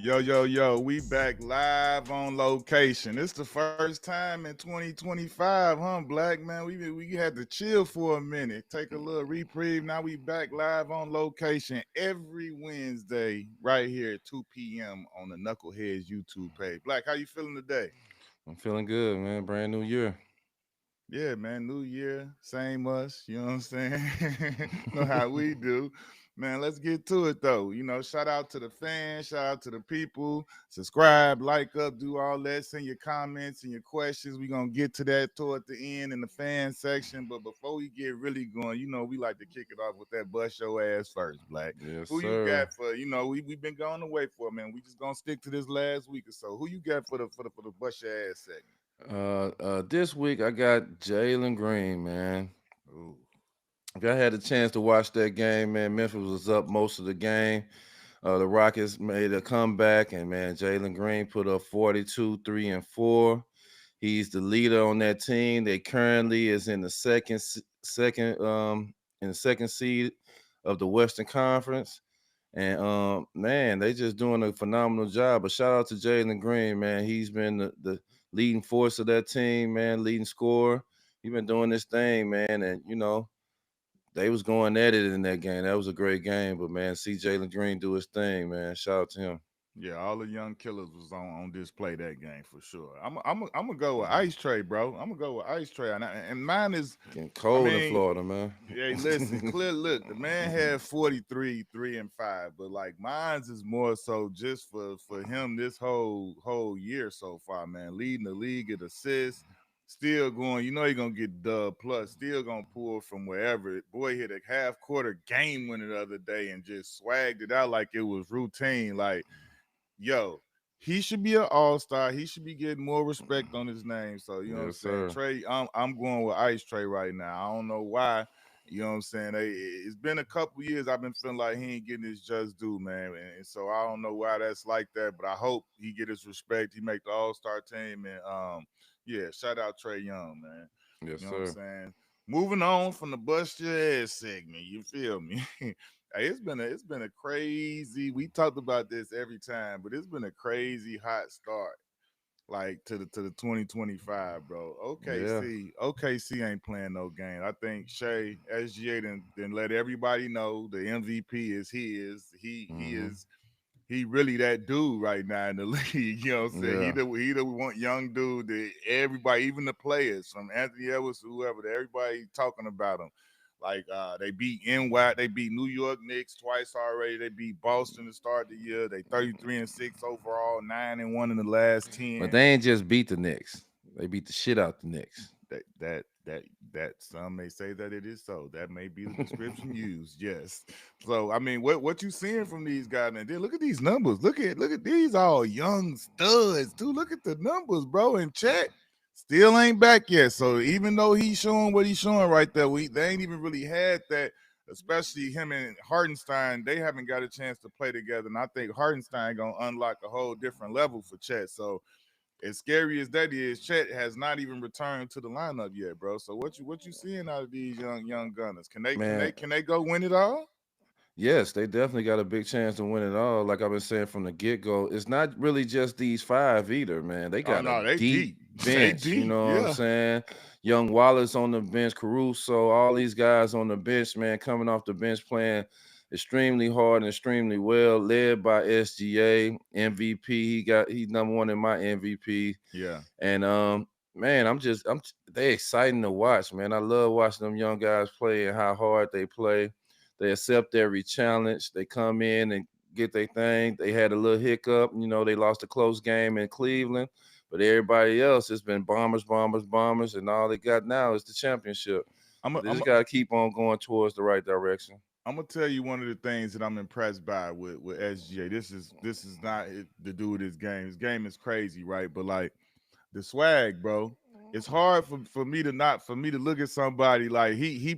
Yo, we back live on location. It's the first time in 2025, huh, Black man? We had to chill for a minute, take a little reprieve. Now we back live on location every Wednesday, right here at 2 p.m. on the Knuckleheads YouTube page. Black, how you feeling today? I'm feeling good, man. Brand new year. Yeah, man, new year, same us, you know what I'm saying? Know how we do. Man, let's get to it though. Shout out to the fans, shout out to the people. Subscribe, like up, do all that. Send your comments and your questions. We're gonna get to that toward the end in the fan section. But before we get really going, we like to kick it off with that bust your ass first, Black. Yes, Who you sir. got for, we've been going away for, man. We just gonna stick to this last week or so. Who you got for the bust your ass segment? This week I got Jalen Green, man. Ooh. If y'all had a chance to watch that game, man, Memphis was up most of the game. The Rockets made a comeback, and man, Jalen Green put up 42, 3 and 4. He's the leader on that team. They currently is in the second seed of the Western Conference. And man, they just doing a phenomenal job. But shout out to Jalen Green, man. He's been the leading force of that team, man, leading scorer. He's been doing this thing, man. And they was going at it in that game. That was a great game. But man, see Jalen Green do his thing, man. Shout out to him. Yeah, all the young killers was on display that game for sure. I'm gonna go with Ice Tray, bro. I'm gonna go with Ice Tray, and mine is, Getting I cold in mean, Florida, man. hey, listen, clear look, the man had 43, 3 and 5, but like mine's is more so just for him this whole year so far, man, leading the league at assists. Still going, he gonna get dub plus, still gonna pull from wherever. Boy hit a half quarter game winner the other day and just swagged it out like it was routine. Like, yo, he should be an all-star. He should be getting more respect on his name. So, you know what I'm Yes, saying? sir. Trey, I'm going with Ice Trey right now. I don't know why. You know what I'm saying? It's been a couple years I've been feeling like he ain't getting his just due, man. And so I don't know why that's like that, but I hope he get his respect. He make the all-star team. And yeah, shout out Trey Young, man. Yes, You know what I'm sir. saying? Moving on from the bust your ass segment, you feel me? Hey, it's been a crazy. We talked about this every time, but it's been a crazy hot start, like to the 2025, bro. Yeah. OKC ain't playing no game. I think Shea SGA then let everybody know the MVP is his. He Hmm. is he really that dude right now in the league. You know what I'm saying? Yeah. He the one young dude that everybody, even the players from Anthony Edwards to whoever, that everybody talking about him. Like they beat NY, they beat New York Knicks twice already. They beat Boston to start the year. They 33-6 overall, 9-1 in the last But 10. they ain't just beat the Knicks. They beat the shit out the Knicks. That some may say that it is so. That may be the description used. Yes. So I mean, what you seeing from these guys, man? Then look at these numbers. Look at these all young studs too. Look at the numbers, bro. And Chet still ain't back yet. So even though he's showing what he's showing right there, they ain't even really had that. Especially him and Hardenstein, they haven't got a chance to play together, and I think Hardenstein gonna unlock a whole different level for Chet. So as scary as that is, Chet has not even returned to the lineup yet, bro. So what you seeing out of these young gunners? Can they can Man, they can they go win it all? yes, they definitely got a big chance to win it all. Like I've been saying from the get go, it's not really just these five either, man. They Oh got a no, they deep deep. They bench, you deep. know what I'm Yeah. saying? Young Wallace on the bench, Caruso, all these guys on the bench, man, coming off the bench playing extremely hard and extremely well, led by SGA, MVP. He's number one in my MVP. Yeah. And man, they exciting to watch, man. I love watching them young guys play and how hard they play. They accept every challenge. They come in and get their thing. They had a little hiccup, they lost a close game in Cleveland, but everybody else has been bombers, bombers, bombers, and all they got now is the championship. I'm So a, they I'm just a, gotta keep on going towards the right direction. I'm gonna tell you one of the things that I'm impressed by with SGA. This is not to do with his game. His game is crazy, right? But like the swag, bro. It's hard for me to not for me to look at somebody like he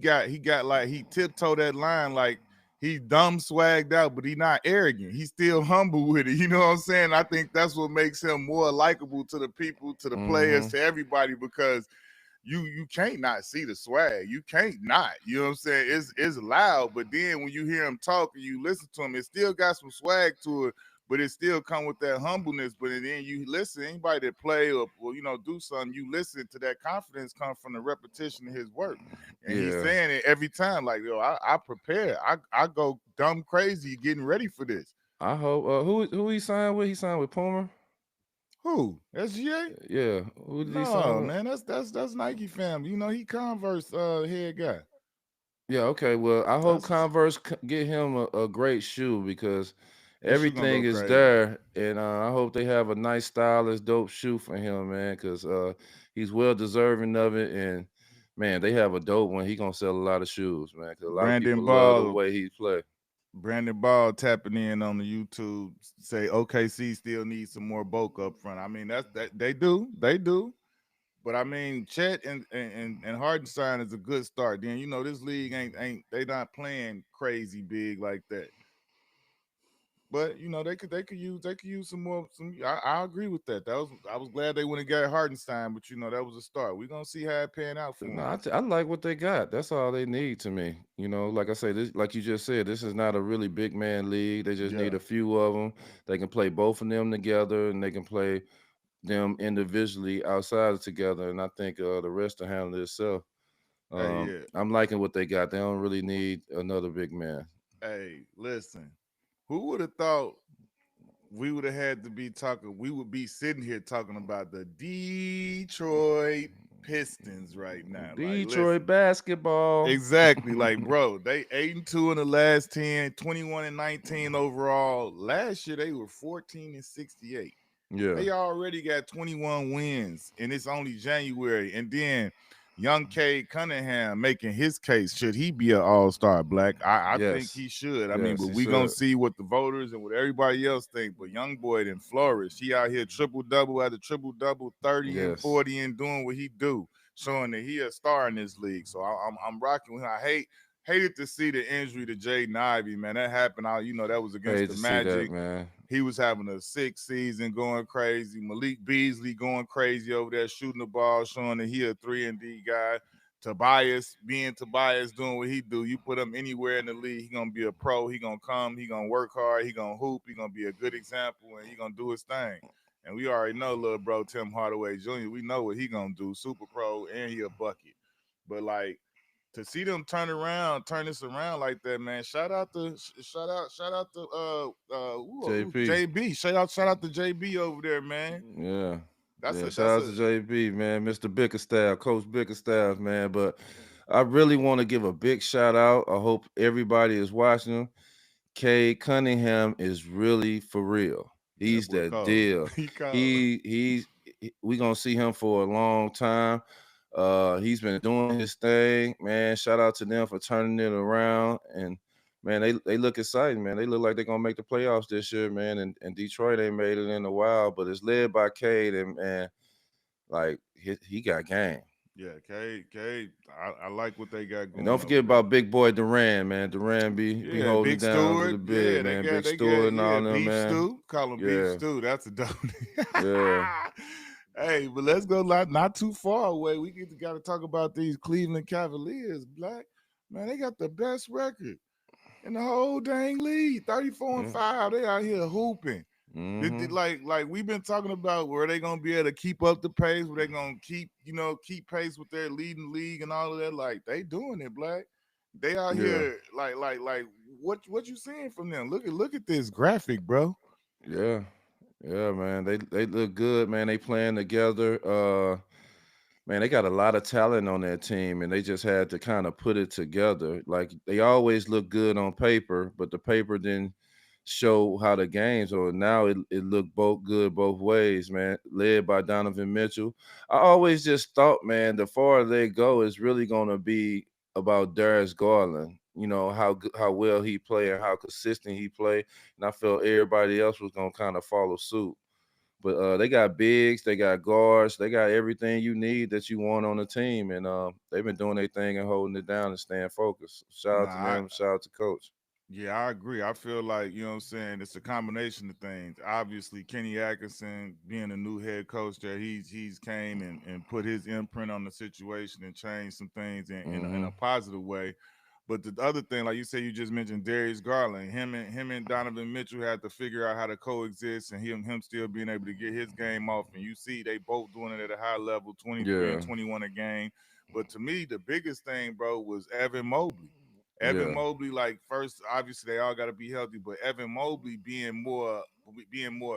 got like he tiptoed that line like He's dumb swagged out, but he not arrogant. He's still humble with it. You know what I'm saying? I think that's what makes him more likable to the people, to the players, Mm-hmm. to everybody, because you can't not see the swag. You can't not. You know what I'm saying? It's loud, but then when you hear him talk and you listen to him, it still got some swag to it, but it still come with that humbleness. But then you listen, anybody that play or do something, you listen to that confidence come from the repetition of his work. And he's Yeah. saying it every time, like, yo, I prepare. I go dumb crazy getting ready for this. I hope. Who he signed with? He signed with Puma. Who? SGA? Yeah. Who did he sign No, with? man, that's Nike fam. You know, he Converse head guy. Yeah, okay. Well, I hope That's Converse get him a great shoe because his shoe gonna everything go is crazy. there, and I hope they have a nice, stylish, dope shoe for him, man, because he's well deserving of it. And man, they have a dope one. He gonna sell a lot of shoes, man, because a lot of Brandon people love the Ball, way he play. Brandon Ball tapping in on the YouTube, say OKC still needs some more bulk up front. I mean, that they do. But I mean, Chet and Hardenstein is a good start. Then this league ain't they not playing crazy big like that. But they could use some. I agree with that. I was glad they went and got Hardenstein, but that was a start. We're gonna see how it pan out for No, him. I like what they got. That's all they need to me. Like I say, this, like you just said, this is not a really big man league. They just need Yeah. a few of them. They can play both of them together, and they can play them individually outside of together. And I think the rest will handle itself. Hey, yeah. I'm liking what they got. They don't really need another big man. Hey, listen. Who would have thought we would have had to be talking? We would be sitting here talking about the Detroit Pistons right now. Like, Detroit listen. basketball. Exactly. Like, bro, they 8-2 in the last 10, 21-19 overall. Last year they were 14-68. Yeah. They already got 21 wins, and it's only January. And then young Cade Cunningham making his case. Should he be an all-star black? I think Yes. he should. I mean, Yes, but he we gonna should. see what the voters and what everybody else think. But young boy didn't flourish. He out here triple-double after triple-double, 30 and Yes. 40 and doing what he do, showing that he a star in this league. So I'm rocking with him. Hated to see the injury to Jaden Ivey, man. That happened. That was against Hate the to see that, Magic. man. He was having a sixth season going crazy. Malik Beasley going crazy over there, shooting the ball, showing that he a 3-and-D guy. Tobias doing what he do. You put him anywhere in the league, he gonna be a pro. He gonna come. He gonna work hard. He gonna hoop. He gonna be a good example, and he gonna do his thing. And we already know little bro Tim Hardaway Jr. We know what he gonna do. Super pro, and he a bucket. But like, to see them turn this around like that, man. Shout out to JP. JB. Shout out to JB over there, man. Yeah. That's Yeah. a Shout that's out a to JB, man. Mr. Bickerstaff, Coach Bickerstaff, man. But I really want to give a big shout out. I hope everybody is watching. Cade Cunningham is really for real. that He's boy that cold. deal. He cold. We gonna see him for a long time. He's been doing his thing, man. Shout out to them for turning it around. And man, they look exciting, man. They look like they're gonna make the playoffs this year, man. And Detroit ain't made it in a while, but it's led by Cade, and like he got game. Yeah, Cade. I like what they got And don't going forget over there. about big boy Duran, man. Duran be Yeah, holding it Big down with Stewart. the big, Yeah, man. Big Stewart and all them, Beef man. Stew. Call him Beef Yeah, Stew. That's a dope. yeah. Hey, but let's go not too far away. We got to talk about these Cleveland Cavaliers, Black. Man, they got the best record in the whole dang league. 34 and Yeah. 5. They out here hooping. Mm-hmm. Like we've been talking about, where they gonna be able to keep up the pace, where they gonna keep pace with their leading league and all of that. Like, they doing it, Black. They out Yeah. here like what you seeing from them? Look at this graphic, bro. Yeah. Yeah, man. They look good, man. They playing together. Man, they got a lot of talent on that team, and they just had to kind of put it together. Like, they always look good on paper, but the paper didn't show how the games are. Now it looked both good both ways, man. Led by Donovan Mitchell. I always just thought, man, the farther they go, it's really gonna be about Darius Garland. How well he play and how consistent he play, and I felt everybody else was gonna kind of follow suit. But they got bigs, they got guards, they got everything you need that you want on the team, and they've been doing their thing and holding it down and staying focused. Shout out to Nah, them, shout out to coach. Yeah, I agree. I feel like, you know what I'm saying, it's a combination of things. Obviously, Kenny Atkinson being a new head coach there, he's came and put his imprint on the situation and changed some things in a Mm-hmm. positive way. But the other thing, like you said, you just mentioned Darius Garland. Him and Donovan Mitchell had to figure out how to coexist, and him still being able to get his game off. And you see, they both doing it at a high level, 23 and Yeah, 21 a game. But to me, the biggest thing, bro, was Evan Mobley. Evan yeah, Mobley, like first, obviously they all got to be healthy, but Evan Mobley being more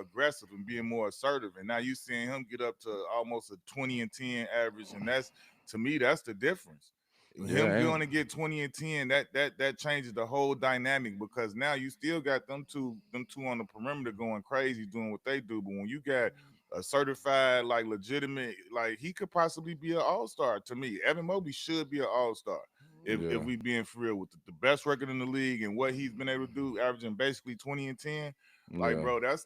aggressive and being more assertive, and now you seeing him get up to almost a 20 and 10 average, and that's to me that's the difference. yeah, Him and going to get 20 and 10, that changes the whole dynamic because now you still got them two on the perimeter going crazy doing what they do, but when you got a certified like legitimate like he could possibly be an all-star to me. Evan Mobley should be an all-star if yeah, we being for real with the best record in the league and what he's been able to do, averaging basically 20 and 10. Like, yeah. bro, that's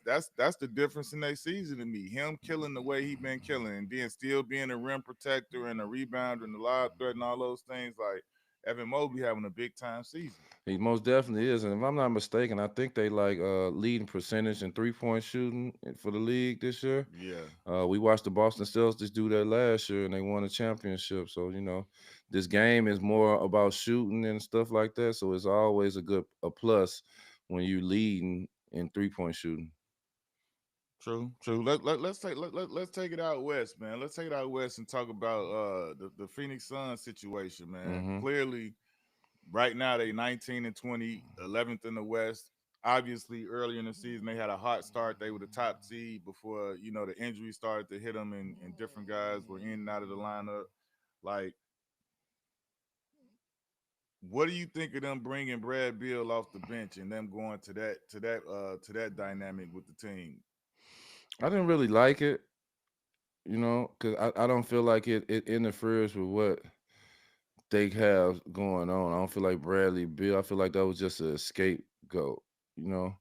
the difference in their season to me. Him killing the way he been killing, and then still being a rim protector and a rebounder and the lob threat and all those things. Like Evan Mobley having a big time season. He most definitely is, and if I'm not mistaken, I think they like leading percentage in 3-point shooting for the league this year. Yeah, We watched the Boston Celtics do that last year, and they won a championship. So this game is more about shooting and stuff like that. So it's always a plus when you leading in 3-point shooting. true, true. Let's take it out west, man. Let's take it out west and talk about the Phoenix Suns situation, man. Hmm. Clearly, right now they 19 and 20, 11th in the West. Obviously, earlier in the season they had a hot start. They were the top seed before the injuries started to hit them, and different guys were in and out of the lineup. Like, what do you think of them bringing Brad Beal off the bench and them going to that dynamic with the team? I didn't really like it, because I don't feel like it interferes with what they have going on. I don't feel like Bradley Bill. I feel like that was just a scapegoat. You know,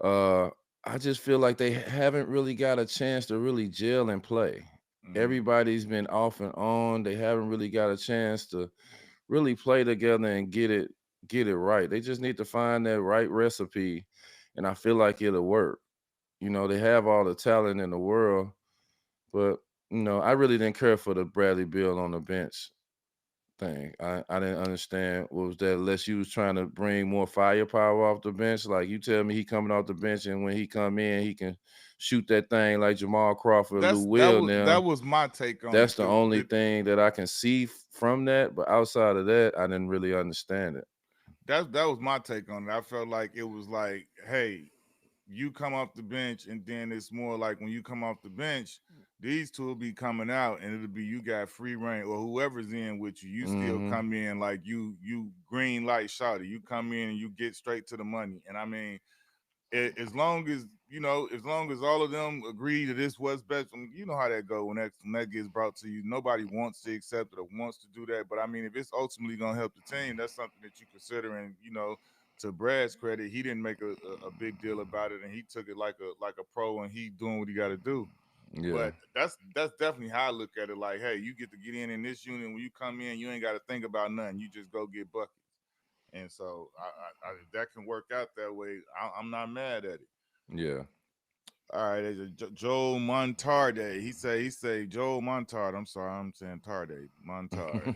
uh, I just feel like they haven't really got a chance to really gel and play. Mm-hmm. Everybody's been off and on. They haven't really got a chance to really play together and get it right. They just need to find that right recipe, and I feel like it'll work. They have all the talent in the world, but I really didn't care for the Bradley Bill on the bench thing. I didn't understand what was that unless you was trying to bring more firepower off the bench. Like you tell me he coming off the bench and when he come in he can shoot that thing like Jamal Crawford or Lou That's that Will was that now. was my take on That's it. the only thing that I can see from that. But outside of that, I didn't really understand it. That was my take on it. I felt like it was like, hey, you come off the bench, and then it's more like when you come off the bench, these two will be coming out, and it'll be you got free reign, or whoever's in with you. You still Hmm. come in like you green light shouter. You come in and you get straight to the money. And I mean, as long as as long as all of them agree that this was best, you know how that go when that gets brought to you. Nobody wants to accept it or wants to do that, but I mean, if it's ultimately gonna help the team, that's something that you consider. And to Brad's credit, he didn't make a big deal about it, and he took it like a pro, and he doing what he got to do. Yeah, But that's definitely how I look at it. Like, hey, you get to get in this unit. When you come in, you ain't got to think about nothing. You just go get buckets. And so, if that can work out that way, I'm not mad at it. yeah. All right, there's Joel Montarde. He say Joel Montard. I'm sorry, I'm saying Tarde Montard.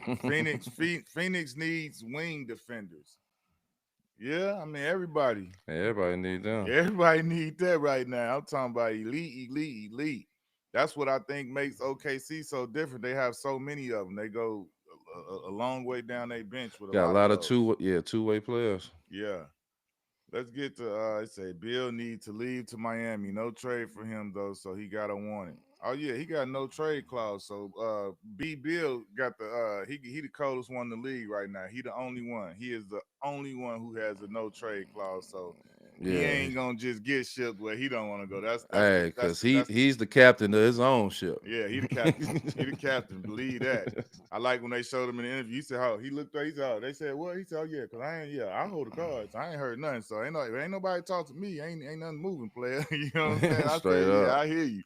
Phoenix needs wing defenders. Yeah, I mean Everybody need them. everybody need that right now. I'm talking about elite, elite, elite. That's what I think makes OKC so different. They have so many of them. They go a long way down their bench with a Got a lot of lot of those. two-way players. Yeah. Let's get to it say Bill need to leave to Miami. No trade for him though, so he gotta want it. Oh yeah, he got no trade clause. So B Bill got the he the coldest one in the league right now. He the only one. He is the only one who has a no trade clause. So he Yeah. ain't gonna just get shipped where he don't want to go. Hey, cause he's the captain of his own ship. Yeah, he the captain. He the captain. Believe that. I like when they showed him in the interview. He said, "How he looked there." He said, oh, "They said what?" He said, "Oh yeah, cause I ain't. Yeah, I hold the cards. I ain't heard nothing. So ain't nobody talk to me. Ain't nothing moving, player. You know what I'm saying?" I Straight said, "Yeah, up. I hear you."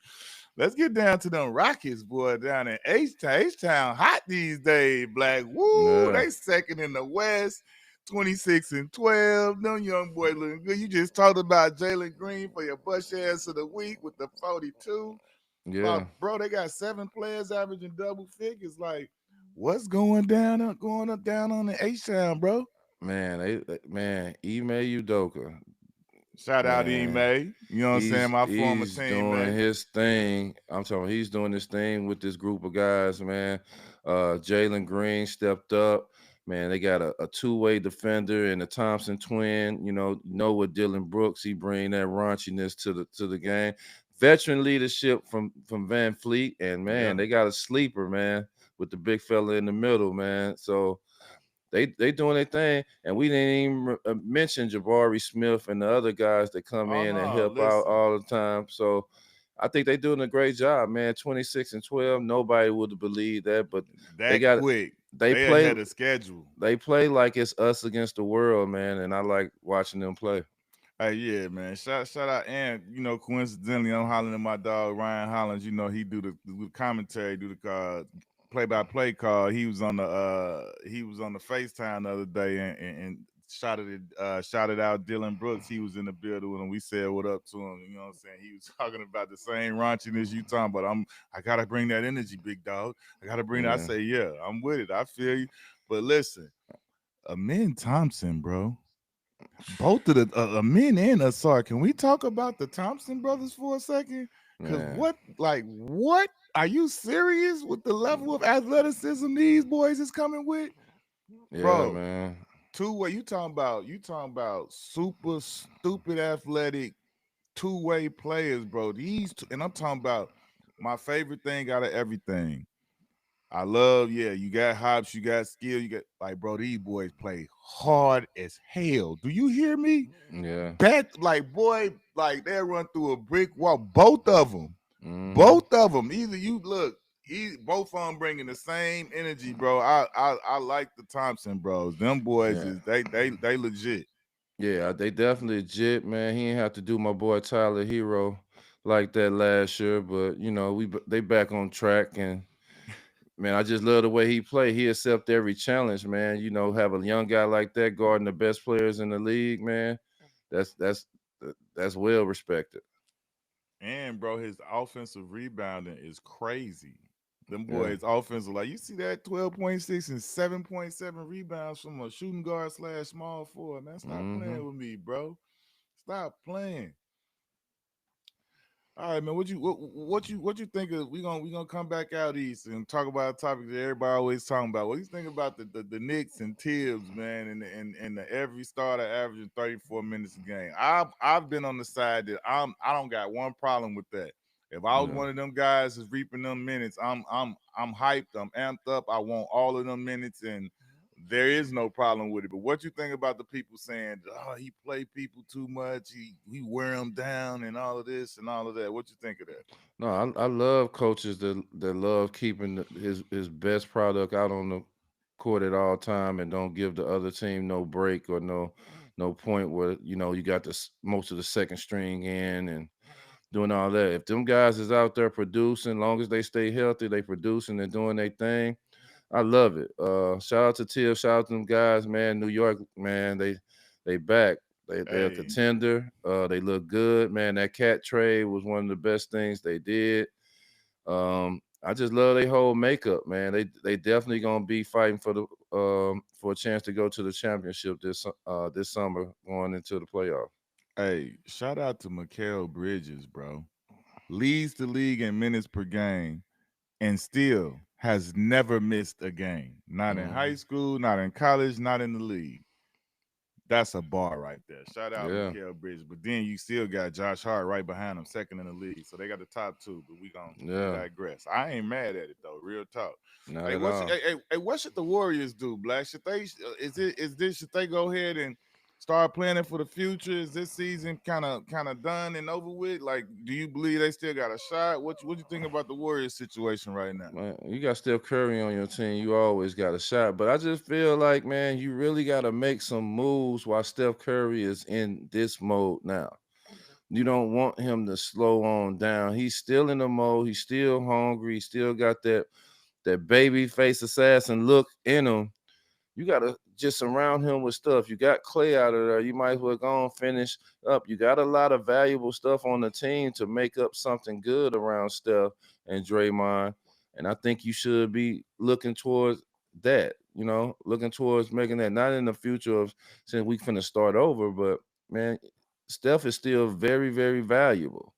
Let's get down to them Rockets, boy, down in H Town. H Town hot these days. Black, woo. Yeah. They second in the West. 26 and 12. Them young boy looking good. You just talked about Jalen Green for your bus ass of the week with the 42. Yeah, Bro, they got 7 players averaging double figures. Like, what's going down going up down on the H-Town, bro? man, man, Ime Udoka, Shout out to man, Ime. You know what I'm saying? My former he's doing teammate. his thing. I'm talking, he's doing this thing with this group of guys, man. Jalen Green stepped up. Man, they got a two-way defender and a Thompson twin. You know what Dylan Brooks, he bring that raunchiness to the game. Veteran leadership from Van Fleet, and man, Yeah. they got a sleeper, man, with the big fella in the middle, man. So they doing their thing, and we didn't even mention Jabari Smith and the other guys that come Oh in and no, help out listen. all the time. So I think they doing a great job, man. 26 and 12, nobody would have believed that, but they That got quick. they They play ahead of schedule. they play like it's us against the world, man, and I like watching them play. Hey, yeah, man. Shout out, and coincidentally, I'm hollering at my dog Ryan Hollins. He do the commentary, do the play by play call. He was on the FaceTime the other day and shouted out Dylan Brooks. He was in the building and we said what up to him. You know what I'm saying? He was talking about the same raunchiness you talking about. I gotta bring that energy, big dog. I gotta bring that. I Yeah, say, yeah, I'm with it. I feel you. But listen, Amin Thompson, bro. Both of the Amin and Asar. Can we talk about the Thompson brothers for a second? Cause man, what? Are you serious with the level of athleticism these boys is coming with, yeah, bro? man, Two-way. You talking about super stupid athletic two-way players, bro. And I'm talking about my favorite thing out of everything. I love, yeah, you got hops, you got skill, you got like, bro, these boys play hard as hell. Do you hear me? yeah, Boy, like they run through a brick wall. Both of them, mm-hmm. both of them. Either you look, both of them bringing the same energy, bro. I like the Thompson bros. Them boys Yeah. is they legit. Yeah, they definitely legit, man. He ain't have to do my boy Tyler Hero like that last year, but they back on track, and man, I just love the way he play. He accept every challenge, man. Have a young guy like that guarding the best players in the league, man. That's well respected. And bro, his offensive rebounding is crazy. Them Yeah. boys offensive, like you see that 12.6 and 7.7 rebounds from a shooting guard slash small forward. Man, stop Mm-hmm. playing with me, bro. Stop playing. All right, man. What you think of? We gonna come back out east and talk about a topic that everybody always talking about. What do you think about the Knicks and Tibbs, man, and the every starter averaging 34 minutes a game? I've been on the side that I don't got one problem with that. If I was Yeah. one of them guys that's reaping them minutes, I'm hyped, I'm amped up. I want all of them minutes, and there is no problem with it. But what you think about the people saying, "Oh, he play people too much. He wear them down, and all of this and all of that." What you think of that? No, I love coaches that love keeping his best product out on the court at all time and don't give the other team no break or no point where you got most of the second string in and doing all that. If them guys is out there producing, long as they stay healthy, they producing and doing their thing. I love it. Shout out to Tiff, shout out to them guys, man. New York, man, they back. They're a Hey, contender. They look good, man. That cat trade was one of the best things they did. I just love their whole makeup, man. They definitely gonna be fighting for a chance to go to the championship this summer going into the playoff. hey, shout out to Mikael Bridges, bro. Leads the league in minutes per game and still has never missed a game. Not in high Hmm. school, not in college, not in the league. That's a bar right there. Shout out Yeah, Mikael Bridges. But then you still got Josh Hart right behind him, second in the league. So they got the top two, but we yeah, digress. I ain't mad at it though. Real talk. not Hey, at all. what should the Warriors do, Black? Should they go ahead and start planning for the future? Is this season kind of done and over with? Like, do you believe they still got a shot? What you think about the Warriors situation right now? Man, you got Steph Curry on your team, you always got a shot. But I just feel like, man, you really got to make some moves while Steph Curry is in this mode now. You don't want him to slow on down. He's still in the mode. He's still hungry. He still got that baby face assassin look in him. You gotta just surround him with stuff. You got Clay out of there. You might as well go and finish up. You got a lot of valuable stuff on the team to make up something good around Steph and Draymond. And I think you should be looking towards that, looking towards making that, not in the future of since we finna start over, but man, Steph is still very, very valuable.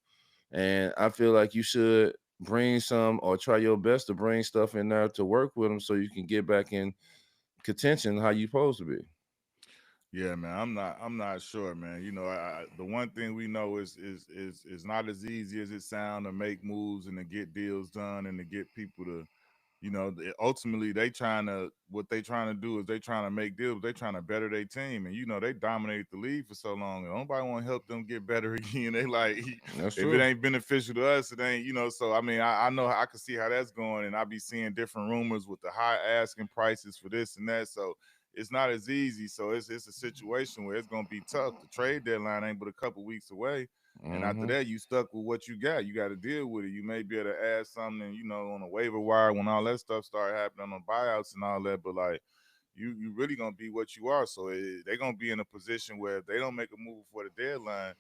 And I feel like you should bring some or try your best to bring stuff in there to work with them so you can get back in contention how you supposed to be. Yeah, man, I'm not sure, man. The one thing we know is not as easy as it sounds to make moves and to get deals done and to get people to, ultimately what they trying to do is they trying to make deals. They trying to better their team, and they dominated the league for so long, and nobody want to help them get better again. They like, That's if it true. ain't beneficial to us, it ain't. So I mean, I know I can see how that's going, and I be seeing different rumors with the high asking prices for this and that. So it's not as easy. So it's a situation where it's gonna be tough. The trade deadline ain't but a couple weeks away. And after Hmm. that, you stuck with what you got. You got to deal with it. You may be able to add something, on a waiver wire when all that stuff start happening on buyouts and all that. But like, you really gonna be what you are. So they're gonna be in a position where if they don't make a move for the deadline,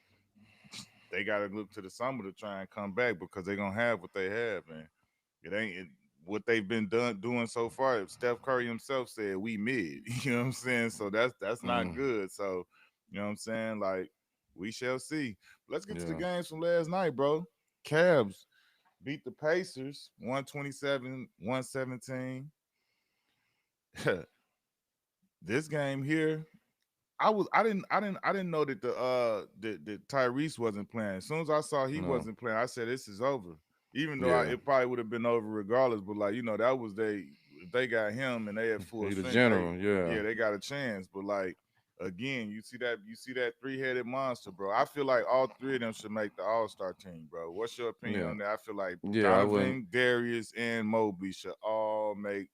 they got to look to the summer to try and come back because they're gonna have what they have, and what they've been doing so far. Steph Curry himself said we mid. You know what I'm saying? So that's not Mm. good. So you know what I'm saying? Like we shall see. Let's get to the Yeah. games from last night, bro. Cavs beat the Pacers 127-117. This game here, I didn't know that that Tyrese wasn't playing. As soon as I saw he No. wasn't playing, I said this is over. Even though Yeah. it probably would have been over regardless, but like that was if they got him and they had full He the strength, general. Yeah. they got a chance. But like again, you see that three-headed monster, bro. I feel like all three of them should make the All-Star team, bro. What's your opinion Yeah. on that? I feel like Yeah. I wouldn't. Donovan, Darius, and Mobley should all make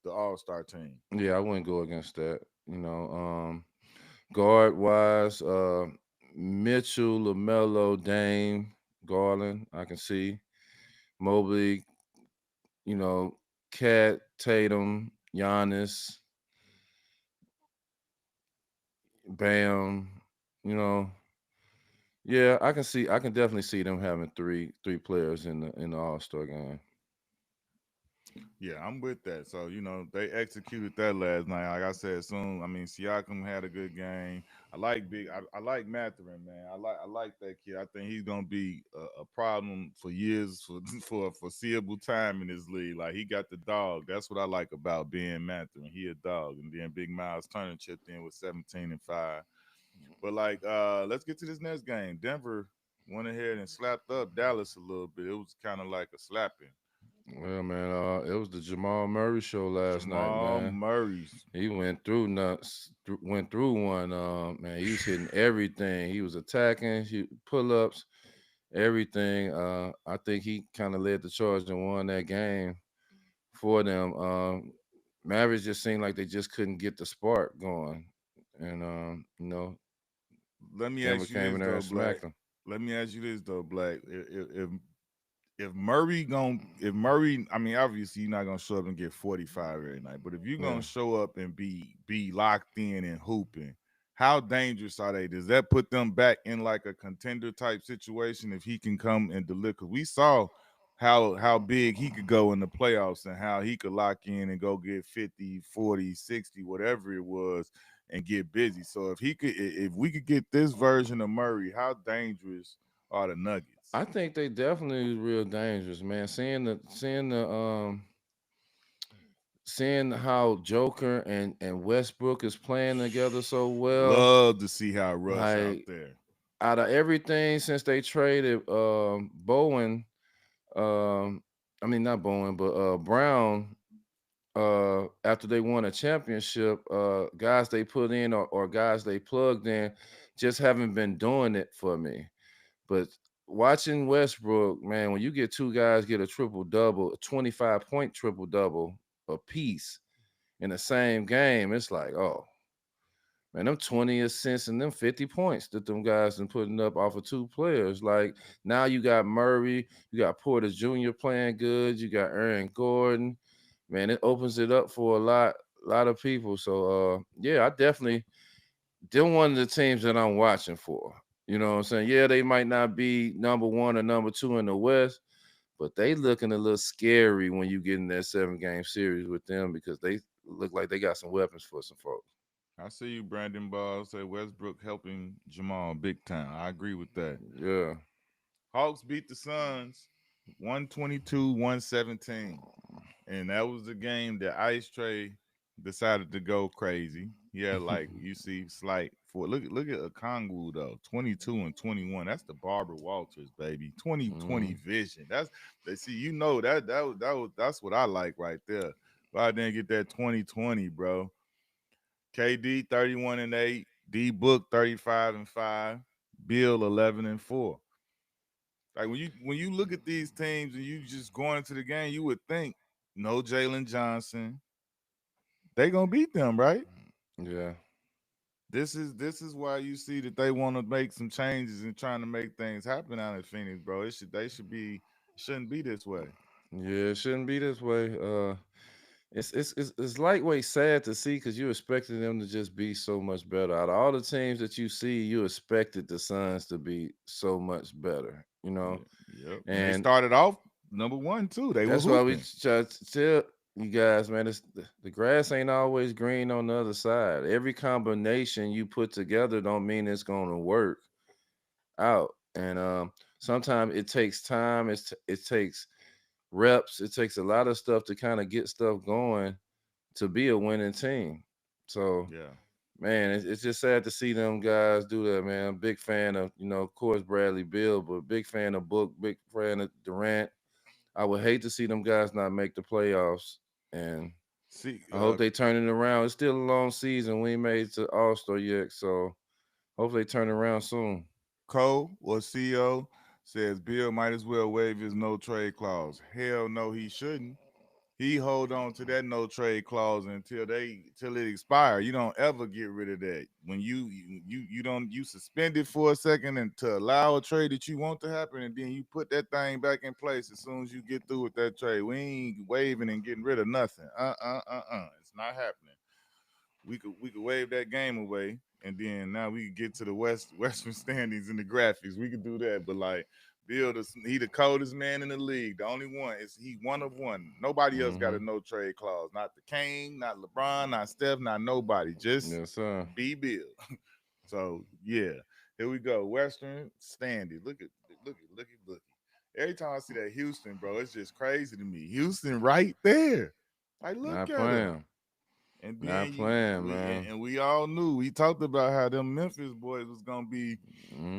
the All-Star team. Yeah, I wouldn't go against that. Guard wise, Mitchell, Lamelo, Dame, Garland. I can see Mobley. You know, Cat, Tatum, Giannis, Bam. You know, yeah, I can see. I can definitely see them having three players in the All Star game. Yeah, I'm with that. So, they executed that last night. Like I said, soon. I mean, Siakam had a good game. I like Mathurin, man. I like that kid. I think he's gonna be a problem for years for a foreseeable time in this league. Like he got the dog. That's what I like about being Mathurin. He a dog. And then Big Miles Turner chipped in with 17 and 5. But like let's get to this next game. Denver went ahead and slapped up Dallas a little bit. It was kind of like a slapping. Well, man, it was the Jamal Murray show last night, Jamal man. Murray. He went through nuts. Went through one. Man, he was hitting everything. He was attacking. Pull ups, everything. I think he kind of led the charge and won that game for them. Mavericks just seemed like they just couldn't get the spark going, and Let me Denver ask you came this in there though, and Black. smacked them. Let me ask you this though, Black. If Murray, I mean, obviously you're not gonna show up and get 45 every night, but if you're Yeah. gonna show up and be locked in and hooping, how dangerous are they? Does that put them back in like a contender type situation if he can come and deliver? 'Cause we saw how big he could go in the playoffs and how he could lock in and go get 50, 40, 60, whatever it was, and get busy. So if we could get this version of Murray, how dangerous are the Nuggets? I think they definitely was real dangerous, man. Seeing how Joker and Westbrook is playing together so well, Love to see how Russ out like there. out of everything since they traded Bowen, I mean not Bowen, but Brown, after they won a championship, guys they put in or guys they plugged in just haven't been doing it for me. But watching Westbrook, man, when you get two guys get a triple double, a 25-point triple double a piece in the same game, it's like, oh man, them 20 assists and them 50 points that them guys been putting up off of two players. Like now you got Murray, you got Porter Jr. playing good, you got Aaron Gordon. Man, it opens it up for a lot. a lot of people. So yeah, I definitely they're one of the teams that I'm watching for. You know what I'm saying? Yeah, they might not be number one or number two in the West, but they looking a little scary when you get in that 7 game series with them because they look like they got some weapons for some folks. I see you, Brandon Ball. Say Westbrook helping Jamal big time. I agree with that. Yeah. Hawks beat the Suns 122-117. And that was the game that Ice Tray decided to go crazy. Yeah, like you see, slight for look at Okongwu though, 22 and 21. That's the Barbara Walters baby, 2020 Mm, vision. That's they see that's what I like right there. But I didn't get that 2020, bro. KD 31-8, D Book 35-5, Bill 11-4. Like when you look at these teams and you just go into the game, you would think no Jalen Johnson, they gonna beat them, right? yeah. This is why you see that they want to make some changes and trying to make things happen out in Phoenix, bro. Shouldn't be this way. Yeah, it shouldn't be this way. It's lightweight sad to see because you expected them to just be so much better. Out of all the teams that you see, you expected the Suns to be so much better, Yeah, yep. And they And started off number one too. They were that's why we hooping. try to tell you guys, man, the grass ain't always green on the other side. Every combination you put together don't mean it's gonna work out. And sometimes it takes time. It takes reps. It takes a lot of stuff to kind of get stuff going to be a winning team. So, Yeah. man, it's just sad to see them guys do that, man. I'm a big fan of, of course, Bradley Bill, but big fan of Book, big fan of Durant. I would hate to see them guys not make the playoffs. And See, I hope they turn it around. It's still a long season. We ain't made it to All Star yet. So hopefully they turn it around soon. Cole or CEO says Bill might as well waive his no trade clause. Hell no, he shouldn't. He hold on to that no trade clause till it expire. You don't ever get rid of that. When you don't you suspend it for a second and to allow a trade that you want to happen, and then you put that thing back in place as soon as you get through with that trade. We ain't waving and getting rid of nothing. It's not happening. We could wave that game away, and then now we could get to the Western standings and the graphics. We could do that, but like Bill, he the coldest man in the league. The only one is he one of one. Nobody else got a Hmm. no trade clause. Not the Kane, not LeBron, not Steph, not nobody. Just Yes, sir. be Bill. So yeah, here we go. Western standing. Look at. Every time I see that Houston, bro, it's just crazy to me. Houston right there. Like look Not at them. playing. And Not then playing, man. we all knew we talked about how them Memphis boys was gonna be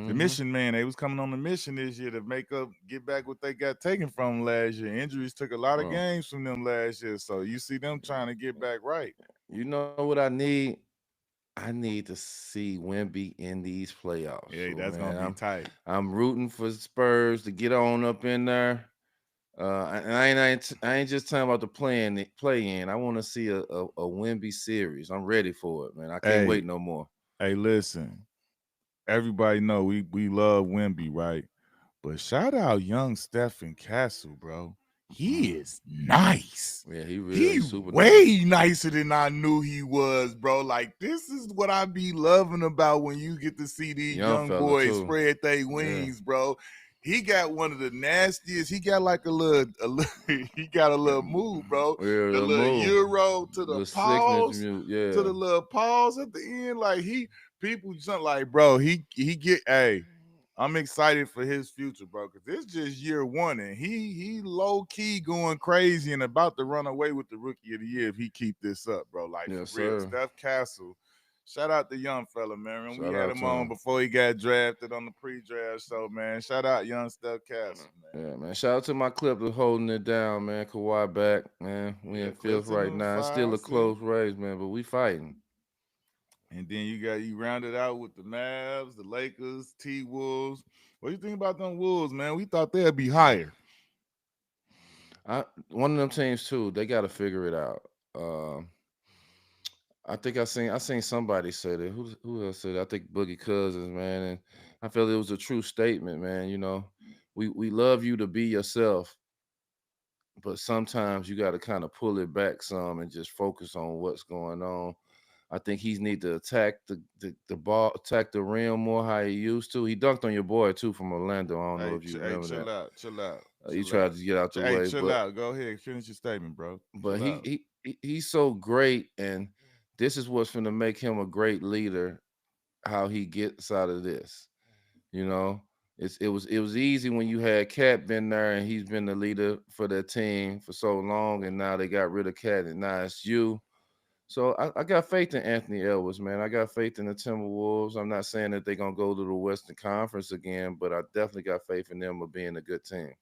the Hmm. mission man. They was coming on the mission this year to get back what they got taken from last year. Injuries took a lot of Well, games from them last year, so you see them trying to get back right. you know what I need? I need to see Wemby in these playoffs. Yeah, So that's gonna man, be tight. I'm rooting for Spurs to get on up in there. And I ain't just talking about the play in. I want to see a Wemby series. I'm ready for it, man. I can't Hey, wait no more. hey, listen. Everybody know we love Wimby, right? But shout out young Stephen Castle, bro. He is nice. Yeah, he real. He He's super nice. way nicer than I knew he was, bro. Like this is what I be loving about when you get to see these Young young fella boys too. spread their Yeah, wings, bro. He got one of the nastiest. He got like a little he got a little move, bro. yeah, The the little move, euro to the the sickness pause, mute. to Yeah, the little pause at the end. Like people just like, bro, he get hey. I'm excited for his future, bro, because it's just year one, and he low key going crazy and about to run away with the rookie of the year if he keep this up, bro. Like for yes, real, sir. Steph Castle. Shout out the young fella, man. We Shout had out him to on him. before he got drafted on the pre-draft show, man. Shout out young Steph Castle, man. Yeah, man. Shout out to my Clippers holding it down, man. Kawhi back, man. We Yeah, in fifth Clifton right on now. It's still a 5-6. close race, man, but we fighting. And then you rounded out with the Mavs, the Lakers, T Wolves. What do you think about them Wolves, man? We thought they'd be higher. One of them teams too. They got to figure it out. I think I seen somebody say that. Who else said that? I think Boogie Cousins, man, and I felt it was a true statement, man. We love you to be yourself, but sometimes you got to kind of pull it back some and just focus on what's going on. I think he need to attack the ball, attack the rim more how he used to. He dunked on your boy too from Orlando. I don't know Hey, if you hey, remember that. chill out, He chill tried out. to get out the Hey, way, chill out. Go ahead, finish your statement, bro. but Chill out. he's so great, and this is what's going to make him a great leader. How he gets out of this, you know. It was easy when you had Cat been there and he's been the leader for their team for so long, and now they got rid of Cat and now it's you. So I got faith in Anthony Edwards, man. I got faith in the Timberwolves. I'm not saying that they're gonna go to the Western Conference again, but I definitely got faith in them of being a good team.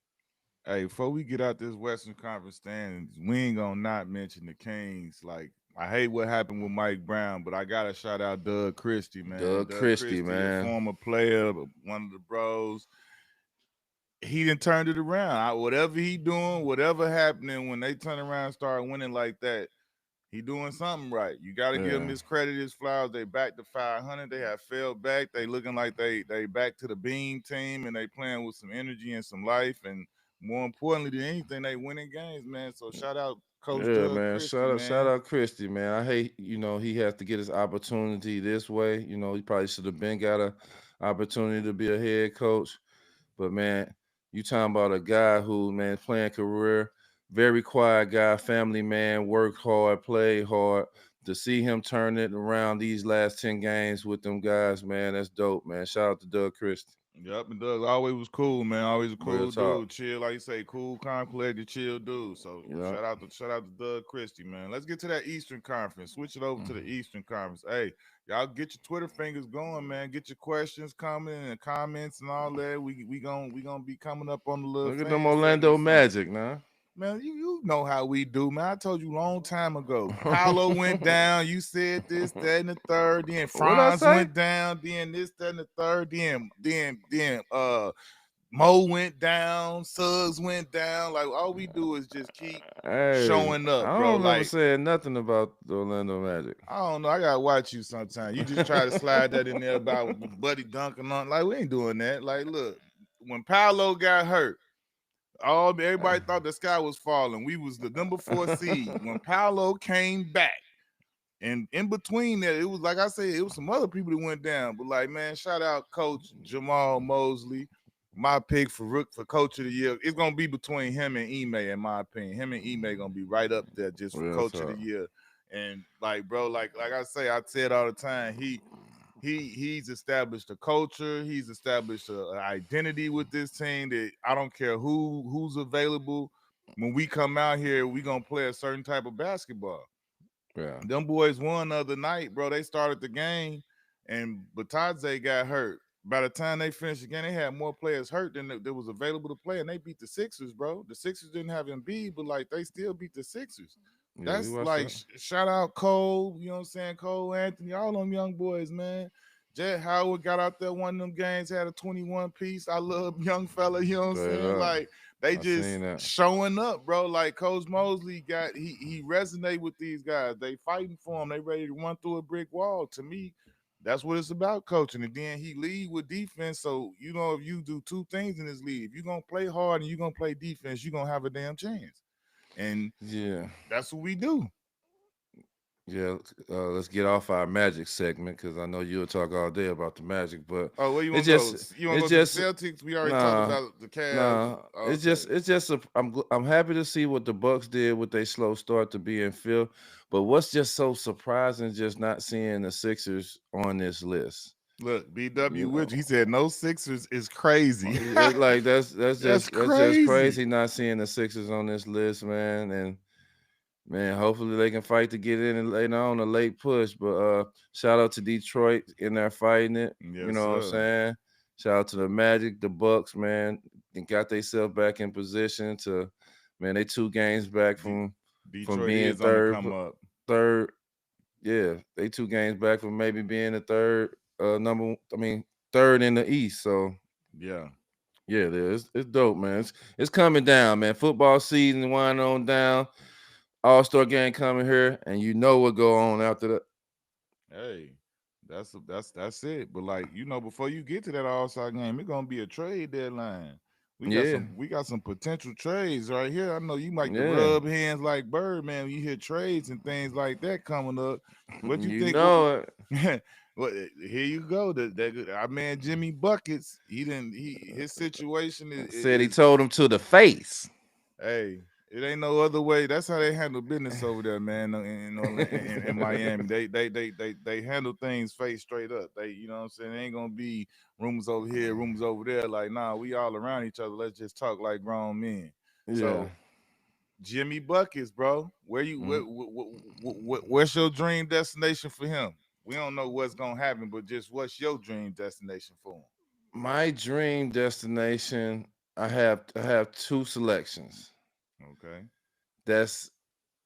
Hey, before we get out this Western Conference standings, we ain't gonna not mention the Kings. Like, I hate what happened with Mike Brown, but I gotta shout out Doug Christie, man. Doug Doug Christie, Christie, a man. former player, one of the bros. He done turned it around. Whatever he doing, whatever happening, when they turn around and start winning like that, he doing something right. You got to give him Yeah. his credit, his flowers. They back to 500. They have fell back. They looking like they back to the beam team, and they playing with some energy and some life. And more importantly than anything, they winning games, man. So shout out Coach Yeah, Doug man. Christie, Shout man. out Christie, man. I hate, he has to get his opportunity this way. He probably should have been got a opportunity to be a head coach. But man, you talking about a guy who, man, playing career, very quiet guy, family man, worked hard, played hard. To see him turn it around these last 10 games with them guys, man, that's dope, man. Shout out to Doug Christie. Yep, and Doug always was cool, man. Always a Real cool talk. dude, chill, like you say, cool, calm, collected, chill dude. So Yeah. shout out to Doug Christie, man. Let's get to that Eastern Conference. Switch it over to the Eastern Conference. Hey, y'all get your Twitter fingers going, man. Get your questions coming and comments and all that. We gonna be coming up on the little Look at them fan Orlando segment soon. Magic, man. Man, you know how we do, man. I told you long time ago. Paolo went down. You said this, that, and the third. Then What I Franz say? went down. Then this, that, and the third. Then Mo went down, Suggs went down. Like all we do is just keep Hey, showing I up, bro. don't remember Like saying nothing about the Orlando Magic. I don't know. I gotta watch you sometime. You just try to slide that in there about Buddy dunking on. Like we ain't doing that. Like look, when Paolo got hurt, everybody thought the sky was falling. We was the number 4 seed when Paolo came back. And in between that, it was like I said, it was some other people that went down. But like, man, shout out Coach Jamal Mosley. My pick for Coach of the Year. It's gonna be between him and Ime, in my opinion. Him and Ime gonna be right up there just for Real Coach of the talk. Year. And like, bro, like I say, I say it all the time. He's established a culture. He's established an identity with this team that I don't care who's available. When we come out here, we gonna play a certain type of basketball. Yeah. Them boys won the other night, bro. They started the game, and Batadze got hurt. By the time they finished the game, they had more players hurt than that was available to play, and they beat the Sixers, bro. The Sixers didn't have Embiid, but like they still beat the Sixers. Yeah, we That's watched like that. shout out Cole, you know what I'm saying? Cole Anthony, all them young boys, man. Jet Howard got out there, one of them games, had a 21 piece. I love young fella, you know what I'm Straight saying? up. Like they I seen just that. showing up, bro. Like Coach Mosley got he resonate with these guys. They fighting for him. They ready to run through a brick wall. To me, that's what it's about, coaching. And then he lead with defense. So if you do two things in this league, if you're gonna play hard and you're gonna play defense, you're gonna have a damn chance. And Yeah. that's what we do. Yeah, let's get off our Magic segment because I know you'll talk all day about the Magic, but Oh, where you it want to go? just, You want to it's go to the just, Celtics? We already talked nah, about the Cavs. nah. Oh, okay. It's just. I'm happy to see what the Bucks did with their slow start to be in fifth, but what's just so surprising, just not seeing the Sixers on this list. Look, BW You with know, you. He said no Sixers is crazy. like That's that's just crazy. crazy not seeing the Sixers on this list, man, and. Man, hopefully they can fight to get in and later on a late push. But shout out to Detroit in there fighting it. You Yes, know what I'm sir. saying? Shout out to the Magic, the Bucks, man, and got themselves back in position to man, they 2 games back De- from Detroit being is on the come up. third. Yeah, they 2 games back from maybe being the third third in the East. So Yeah. yeah, it's dope, man. It's coming down, man. Football season winding on down. All-Star game coming here, and you know what go on after that. Hey, that's it. But like before you get to that All Star game, it's gonna be a trade deadline. Yeah, we got some potential trades right here. I know you like to yeah. rub hands like Birdman when you hear trades and things like that coming up. What you You think? know it. Well, here you go. Our man Jimmy Buckets. He didn't. His situation Said he is told him to the face. hey. It ain't no other way. That's how they handle business over there, man. In Miami, they handle things face straight up. You know what I'm saying. It ain't gonna be rumors over here, rumors over there. Like, nah, we all around each other. Let's just talk like grown men. Yeah. So Jimmy Buckets, bro, Mhm. what's your dream destination for him? We don't know what's gonna happen, but just what's your dream destination for him? My dream destination, I have two selections. Okay. That's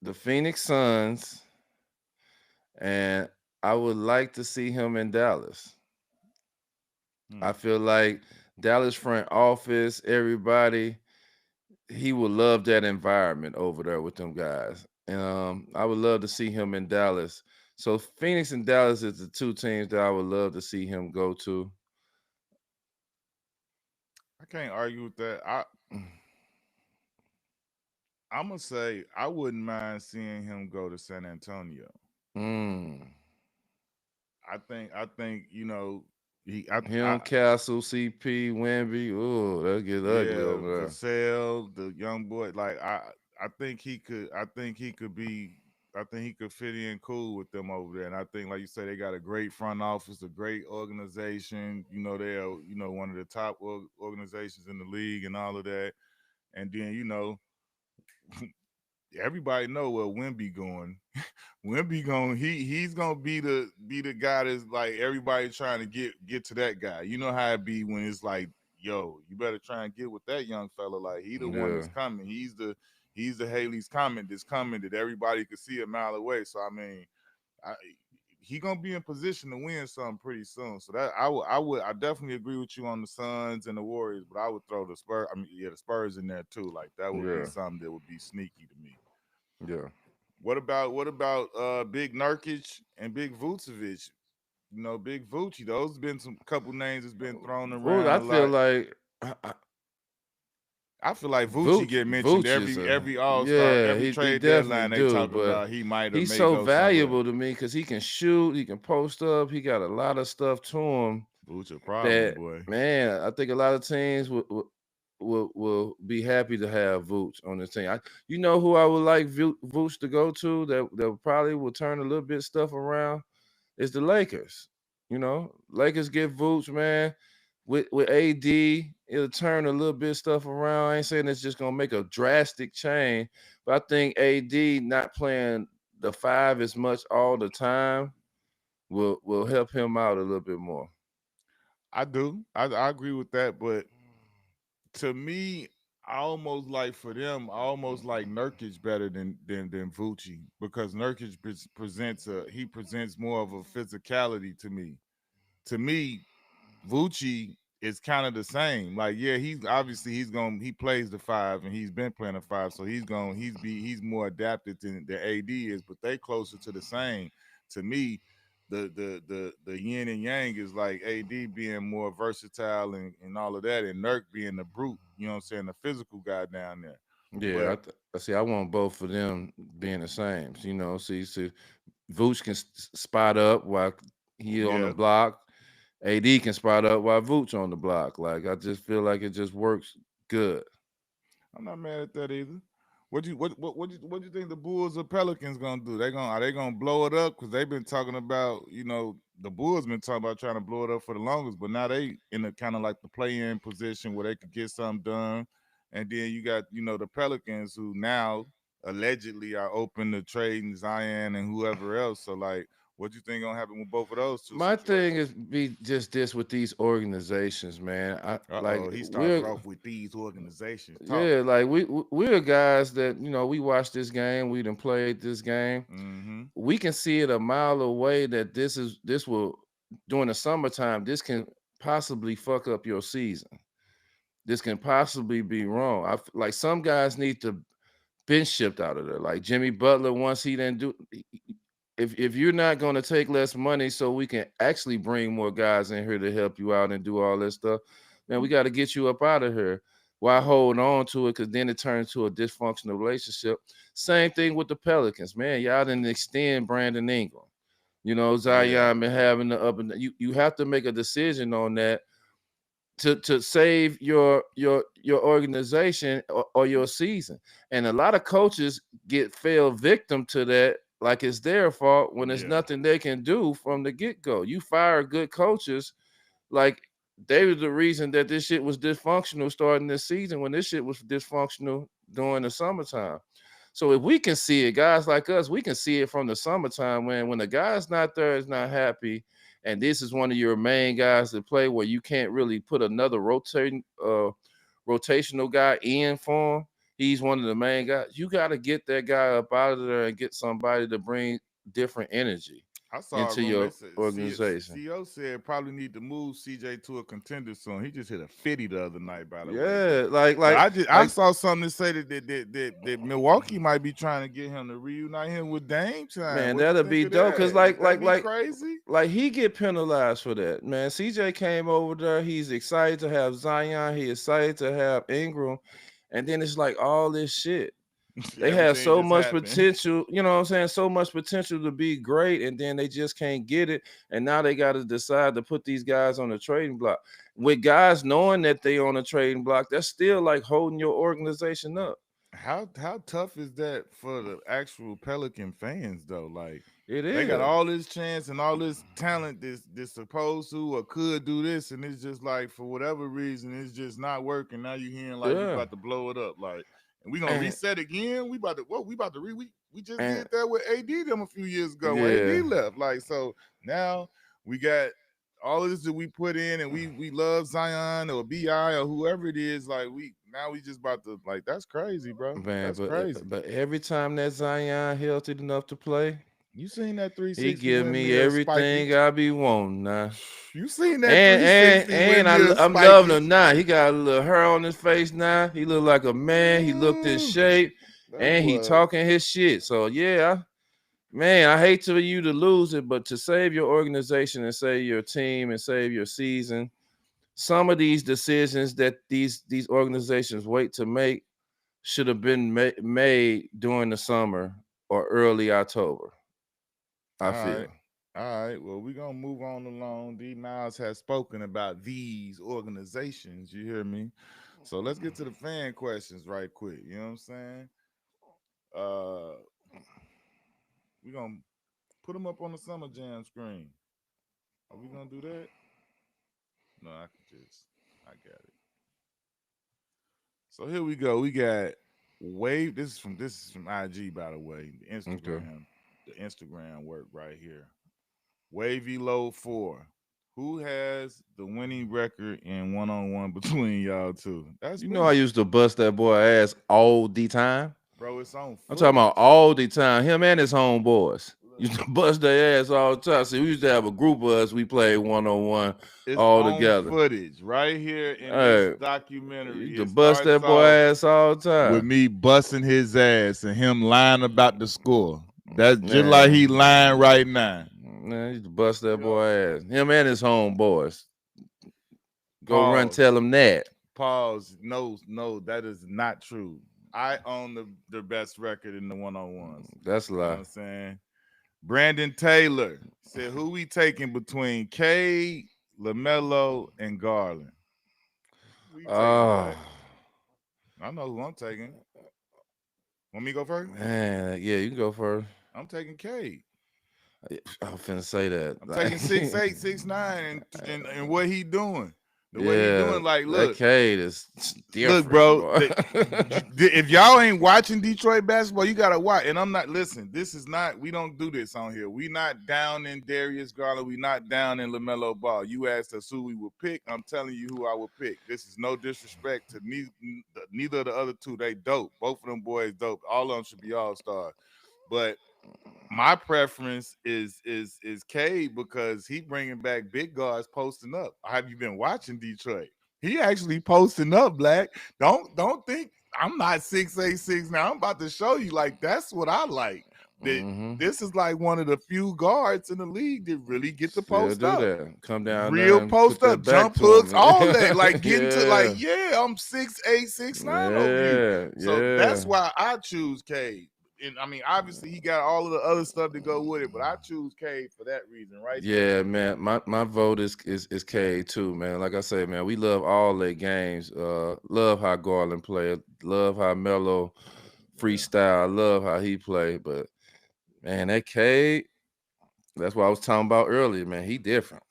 the Phoenix Suns, and I would like to see him in Dallas. Hmm. I feel like Dallas front office, everybody, he would love that environment over there with them guys. And I would love to see him in Dallas. So Phoenix and Dallas is the two teams that I would love to see him go to. I can't argue with that. I'm gonna say I wouldn't mind seeing him go to San Antonio. Mm. I think Him, Castle, CP, Wemby. Oh, that get ugly yeah, over Vassell, the young boy, like I think he could be I think he could fit in cool with them over there. And I think, like you said, they got a great front office, a great organization. They're one of the top organizations in the league and all of that. And then everybody know where Wimby going. Wimby going he's gonna be the guy that's like everybody trying to get to that guy. You know how it be when it's like, yo, you better try and get with that young fella. Like he the one there. that's coming. He's the Haley's Comet that's coming that everybody could see a mile away. So I mean, I, he gonna be in position to win something pretty soon. So that I definitely agree with you on the Suns and the Warriors, but I would throw the Spurs. I mean, yeah, the Spurs in there too. Like that would be Yeah. something that would be sneaky to me. Yeah. What about Big Nurkic and Big Vucevic? Big Vucci. Those been some couple names that's been thrown Well, around I a feel lot. like I feel like Vucci Vooch get mentioned Vooch is every All Star, yeah, every he trade definitely deadline. They do, talking but about he might or he's may so go somewhere. valuable to me because he can shoot, he can post up, he got a lot of stuff to him Vucci a problem, that boy. man, I think a lot of teams will be happy to have Vooch on this team. You know who I would like Vooch to go to that probably will turn a little bit stuff around is the Lakers. Lakers get Vooch, man. With AD, it'll turn a little bit stuff around. I ain't saying it's just gonna make a drastic change, but I think AD not playing the five as much all the time will help him out a little bit more. I do. I agree with that, but to me, I almost like for them, I almost like Nurkic better than Vucci because Nurkic presents more of a physicality to me. To me, Vucci is kind of the same. Like, yeah, he plays the five and he's been playing the five, so he's more adapted than AD is, but they closer to the same. To me, the yin and yang is like AD being more versatile and all of that, and Nurk being the brute, you know what I'm saying, the physical guy down there. Yeah, But I see. I want both of them being the same. See, Vooch can spot up while he on the yeah, block. AD can spot up while Vooch on the block. Like I just feel like it just works good. I'm not mad at that either. What you think the Bulls or Pelicans gonna do? Are they gonna blow it up? Because they've been talking about, the Bulls been talking about trying to blow it up for the longest, but now they in a kind of like the play-in position where they could get something done. And then you got, the Pelicans who now allegedly are open to trading Zion and whoever else. So like, what you think gonna happen with both of those two My thing is situations? be just this with these organizations, man. I Uh-oh, like he started we're off with these organizations. Talk. yeah, like we're guys that we watch this game. We done played this game. Mm-hmm. We can see it a mile away that this will during the summertime. This can possibly fuck up your season. This can possibly be wrong. Like some guys need to been shipped out of there. Like Jimmy Butler, once he didn't do. If you're not going to take less money, so we can actually bring more guys in here to help you out and do all this stuff, man, we got to get you up out of here. Why hold on to it? Because then it turns to a dysfunctional relationship. Same thing with the Pelicans, man. Y'all didn't extend Brandon Ingram. You know, Yeah. Zion been having the up and you have to make a decision on that to save your organization or your season. And a lot of coaches fell victim to that, like it's their fault when there's Yeah. nothing they can do from the get-go. You fire good coaches, like they were the reason that this shit was dysfunctional starting this season when this shit was dysfunctional during the summertime. So if we can see it, guys like us, we can see it from the summertime when the guy's not there, is not happy, and this is one of your main guys to play where you can't really put another rotational guy in for him. He's one of the main guys. You got to get that guy up out of there and get somebody to bring different energy I saw a into rumor. They your said organization. CEO said probably need to move CJ to a contender soon. He just hit a 50 the other night, by the way. Yeah, But I like saw something to say that Milwaukee might be trying to get him to reunite him with Dame time. man, What you that'll think be of dope. Cause that? Would that be crazy? like he get penalized for that. Man, CJ came over there. He's excited to have Zion. He excited to have Ingram, and then it's like all this shit. They have Everything so just much happened. potential, you know what I'm saying? So much potential to be great, and then they just can't get it. And now they got to decide to put these guys on the trading block. With guys knowing that they on a trading block, that's still like holding your organization up. How tough is that for the actual Pelican fans though? Like It they got is. all this chance and all this talent that's supposed to or could do this, and it's just like for whatever reason it's just not working. Now you're hearing like we Yeah. about to blow it up, like, and we gonna And reset again. We about to what? We about to we just and did that with AD them a few years ago when yeah, AD left. Like so now we got all of this that we put in, and we love Zion or Bi or whoever it is. Like we just about to like that's crazy, bro. man, That's crazy. but every time that Zion healthy enough to play, You seen that he 360 give me windmill spiky? everything I be wanting now. You seen that 360 windmill I'm loving spiky? him now. He got a little hair on his face now. He look like a man. He looked in Ooh, shape, that and he boy. talking his shit. So yeah, man, I hate for you to lose it, but to save your organization and save your team and save your season, some of these decisions that these organizations wait to make should have been made during the summer or early October. I All right. feel. All right. Well, we're gonna move on along. D Miles has spoken about these organizations. You hear me? So let's get to the fan questions right quick. You know what I'm saying? Uh we're gonna put them up on the summer jam screen. Are we gonna do that? No, I could just I got it. So here we go. We got Wave. This is from IG, by the way. Okay. The Instagram work right here. Wavy Low 4. Who has the winning record in one-on-one between y'all two? That's You know I me. used to bust that boy ass all the time. Bro, it's on I'm talking about footage. all the time. Him and his homeboys Look, used to bust their ass all the time. See, we used to have a group of us. We played 1-on-1 it's all on together. footage right here in this Hey, documentary. used to It bust starts that boy off ass all the with time. me busting his ass and him lying about the score. That's just like he Man, lying right now. man, used to bust that Yep. boy ass. Him and his homeboys. Go run, Pause. tell him that. Pause. No, no, that is not true. I own the best record in the one-on-ones. That's a You know what lie. I'm saying? Brandon Taylor said, "Who we taking between Cade, LaMelo, and Garland? Who you taking, Oh, Black? I know who I'm taking. Want me to go first? man. Yeah, you can go first. I'm taking Cade. I was finna say that. I'm taking six Like, eight, 6'9", and what he doing. The way he yeah, doing, like, that Cade is look, different, bro. boy. If y'all ain't watching Detroit basketball, you gotta watch. And I'm not. Listen, this is not. We don't do this on here. We not down in Darius Garland. We not down in LaMelo Ball. You asked us who we would pick. I'm telling you who I would pick. This is no disrespect to neither of the other two. They dope. Both of them boys dope. All of them should be all stars. But my preference is Cade because he bringing back big guards posting up. Have you been watching Detroit? He actually posting up, Black. Don't think I'm not 6'8", 6'9". I'm about to show you. Like that's what I like. Mm-hmm. This is like one of the few guards in the league that really get to Still post do up. that. Come down there Real and put post up, that back jump to hooks, him. all that. Like getting to like, Yeah. yeah, I'm 6'8", 6'9" over you. Yeah. So that's Yeah. why I choose Cade. And I mean, obviously he got all of the other stuff to go with it, but I choose Cade for that reason, right there. Yeah, man. My vote is K too, man. Like I say, man, we love all their games. Love how Garland play. Love how Melo Yeah. freestyle. Love how he play. But man, that K, that's what I was talking about earlier, man. He different.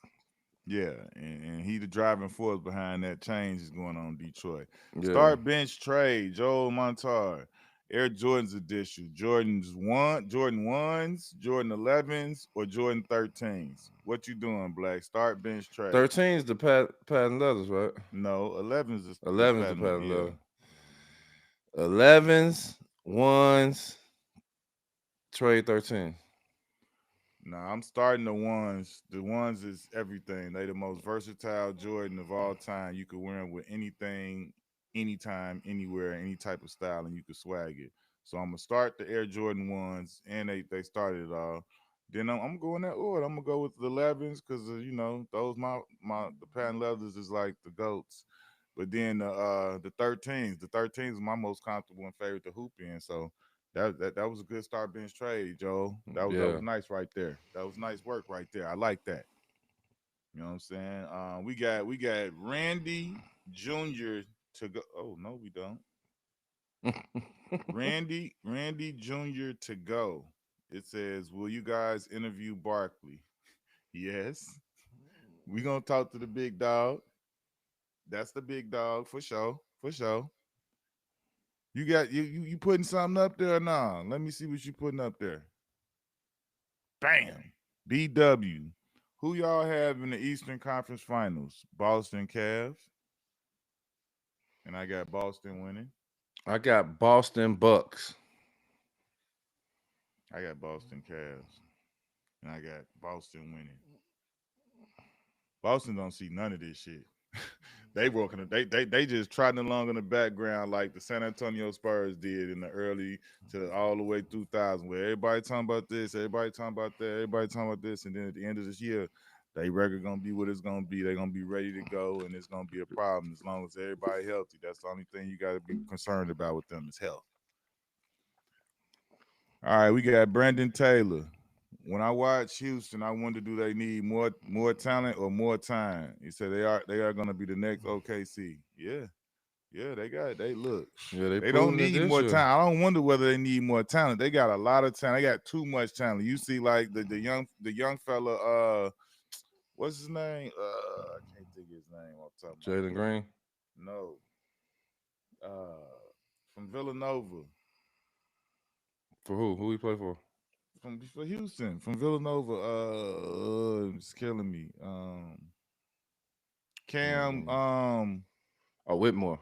Yeah, and he the driving force behind that change is going on in Detroit. Yeah. Start bench trade, Joel Montar. Air Jordan's edition. Jordan ones, Jordan 11s, or Jordan 13s. What you doing, Black? Start bench trade. 13 is the patent leathers, right? No, 11s is 11's the patent. patent Yeah. leather. 11s, ones, trade 13. Nah, I'm starting the ones. The ones is everything. They the most versatile Jordan of all time. You could wear them with anything, anytime, anywhere, any type of style, and you could swag it. So I'm gonna start the Air Jordan ones, and they started it all. Then I'm going that order. I'm gonna go with the 11s because you know those my the patent leathers is like the goats. But then the 13s is my most comfortable and favorite to hoop in. So that was a good start bench trade, Joe. That was Yeah. nice right there. That was nice work right there. I like that. You know what I'm saying? We got Randy Jr. to go. Oh no, we don't. Randy Jr. to go. It says, "Will you guys interview Barkley?" Yes. We gonna talk to the big dog. That's the big dog for sure. For sure. You got you putting something up there or nah? Let me see what you putting up there. Bam. BW. Who y'all have in the Eastern Conference Finals? Boston Cavs. And I got Boston winning. I got Boston Bucks. I got Boston Cavs. And I got Boston winning. Boston don't see none of this shit. They working. They just trotting along in the background like the San Antonio Spurs did in the early to all the way through 2000, where everybody talking about this, everybody talking about that, everybody talking about this, and then at the end of this year, they record gonna be what it's gonna be. They're gonna be ready to go, and it's gonna be a problem as long as everybody healthy. That's the only thing you got to be concerned about with them is health. All right, we got Brandon Taylor. When I watch Houston, I wonder do they need more talent or more time? He said they are going to be the next OKC. Yeah, yeah, they look. Yeah, they They don't proving it need this more year. talent. I don't wonder whether they need more talent. They got a lot of talent. They got too much talent. You see, like the young fella, what's his name? I can't think of his name off the top of Jalen my head. Green. No, from Villanova. For who? Who he play for? From for Houston, from Villanova. It's killing me. Cam, Mm. Oh, Whitmore.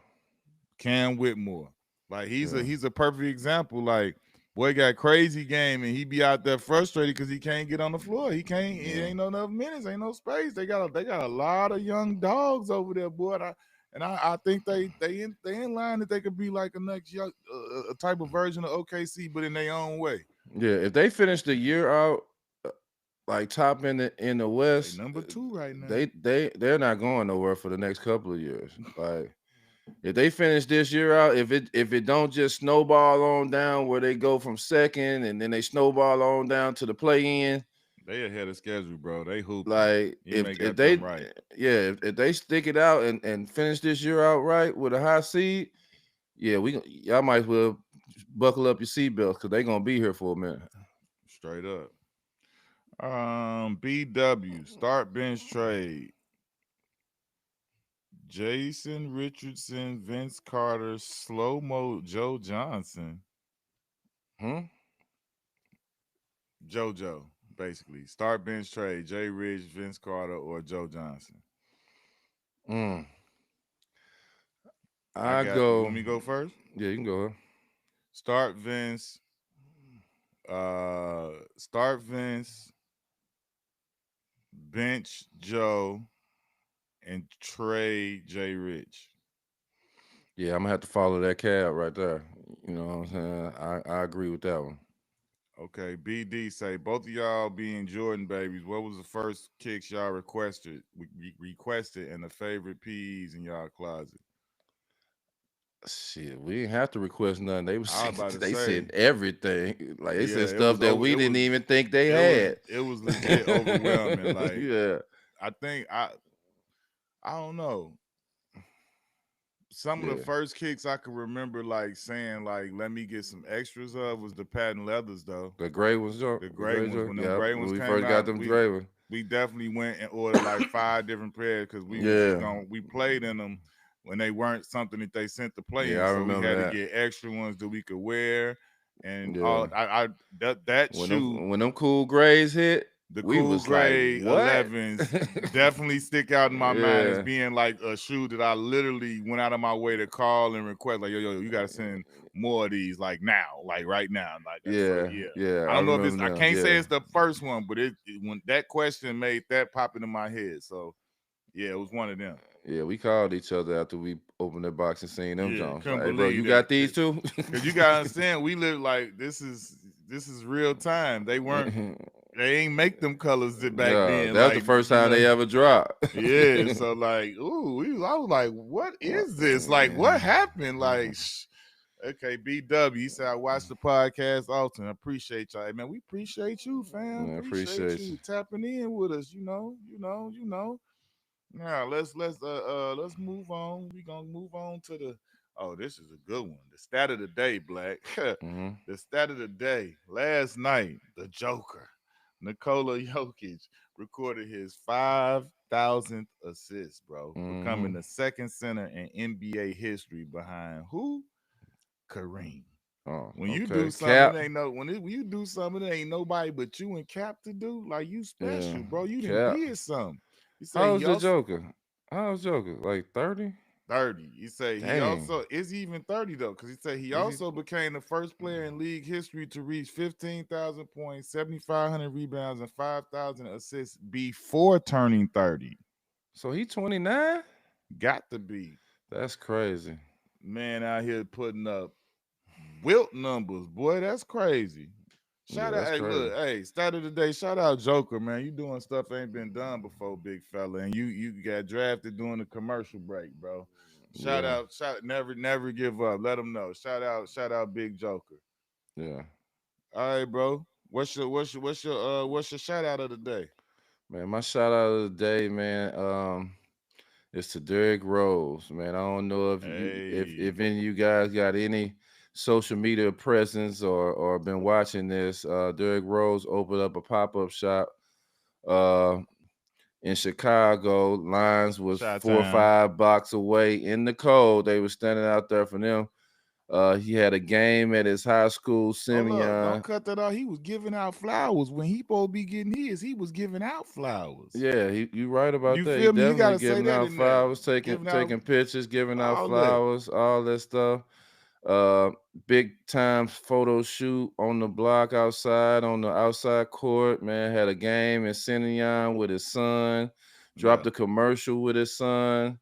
Cam Whitmore. Like he's a Yeah. he's a perfect example. Like boy got crazy game and he be out there frustrated because he can't get on the floor. He can't. It Yeah. ain't no enough minutes. Ain't no space. They got a lot of young dogs over there, boy. And I think they in line that they could be like a next young a type of version of OKC, but in their own way. Yeah. If they finish the year out like top in the They West, number two right now. they're not going nowhere for the next couple of years. Like if they finish this year out, if it don't just snowball on down where they go from second and then they snowball on down to the play in, They ahead of schedule, bro. They hooping. like You if may if got them they right. yeah, if they stick it out and finish this year out right with a high seed, yeah, y'all might as well buckle up your seatbelts because they're gonna be here for a minute. Straight up. BW start bench trade. Jason Richardson, Vince Carter, slow mo Joe Johnson, Hmm? JoJo. Basically, start bench trade. Jay Rich, Vince Carter, or Joe Johnson. Mm. I I got. You go. want me to go first? Yeah, you can go. Start Vince. Start Vince. Bench Joe and trade Jay Rich. Yeah, I'm gonna have to follow that cab right there. You know what I'm saying? I agree with that one. Okay, BD say both of y'all being Jordan babies. What was the first kicks y'all requested and the favorite PEs in y'all closet? Shit, we didn't have to request nothing. They was I was about to they say, said everything. Like they yeah, said stuff that we it didn't was even think they it was had. it was legit overwhelming. Like Yeah, I think I don't know. Some of the yeah. first kicks I could remember like saying like let me get some extras of was the patent leathers though. The gray ones, The the gray gray ones. joint. When them Yeah, gray when ones we came first got out, them gray ones. we definitely went and ordered like 5 different pairs because Yeah, we played in them when they weren't something that they sent to play yeah, in. I So we remember had to that. get extra ones that we could wear and Yeah, all I that shoe, when them cool grays hit, the we cool was like, gray what? 11s definitely stick out in my mind as Yeah, being like a shoe that I literally went out of my way to call and request like yo you got to send more of these like now like right now like so yeah, yeah. yeah. I I don't know if it's I remember them. can't say Yeah, it's the first one but when that question made that pop into my head so yeah it was one of them. yeah. We called each other after we opened the box and seen them Yeah, Jones. couldn't Like, hey, bro, believe you that. got these too? Cause you gotta understand, we live like this is real time. They ain't make them colors back Yeah, then, that was the like first you time know. they ever dropped. Yeah, so like, I was like, what is this? Like, what happened? Like, okay, BW. He said I watch the podcast often. I appreciate y'all. Hey, man, we appreciate you, fam. I Appreciate appreciate you. you tapping in with us. You know. Now let's move on. We gonna move on to the this is a good one. The stat of the day, Black. Hmm. The stat of the day. Last night, the Joker, Nikola Jokic, recorded his 5,000th assist, bro, becoming Hmm. the second center in NBA history behind who? Kareem. Oh, When you do okay. something, Cap. it ain't no when you do something, it ain't nobody but you and Cap to do. Like you Yeah, special, bro. You didn't Cap. did something. He said How he was the also Joker? How was Joker? Like 30? 30. He said he Dang. also is he even 30 though, because he said he Is he? also became the first player in league history to reach 15,000 points, 7,500 rebounds, and 5,000 assists before turning 30. So he 29? Got to be That's crazy. man out here putting up wilt numbers, boy. That's crazy. Yeah, Shout out, that's hey, crazy. look, hey, start of the day. Shout out Joker, man. You doing stuff ain't been done before, big fella, and you got drafted during the commercial break, bro. Yeah, Never give up. Let them know. Shout out, Big Joker. yeah. All right, bro. What's your shout out of the day? Man, my shout out of the day, man. It's to Derrick Rose, man. I don't know Hey, if any of you guys got any social media presence or been watching this. Derrick Rose opened up a pop-up shop uh in Chicago. Lines was Shot 4 or 5 blocks away in the cold. They were standing out there for them. He had a game at his high school, Hold up, don't Simeon. cut that off. He was giving out flowers when he supposed to be getting his. He was giving out flowers. Yeah, you right about You that. He feel me? You definitely gotta say giving that out in there. flowers, taking Giving out pictures, giving out all that. flowers, all that stuff. Uh, Big time photo shoot on the block outside, on the outside court. Man had a game in Simeon with his son. Yeah. Dropped a commercial with his son.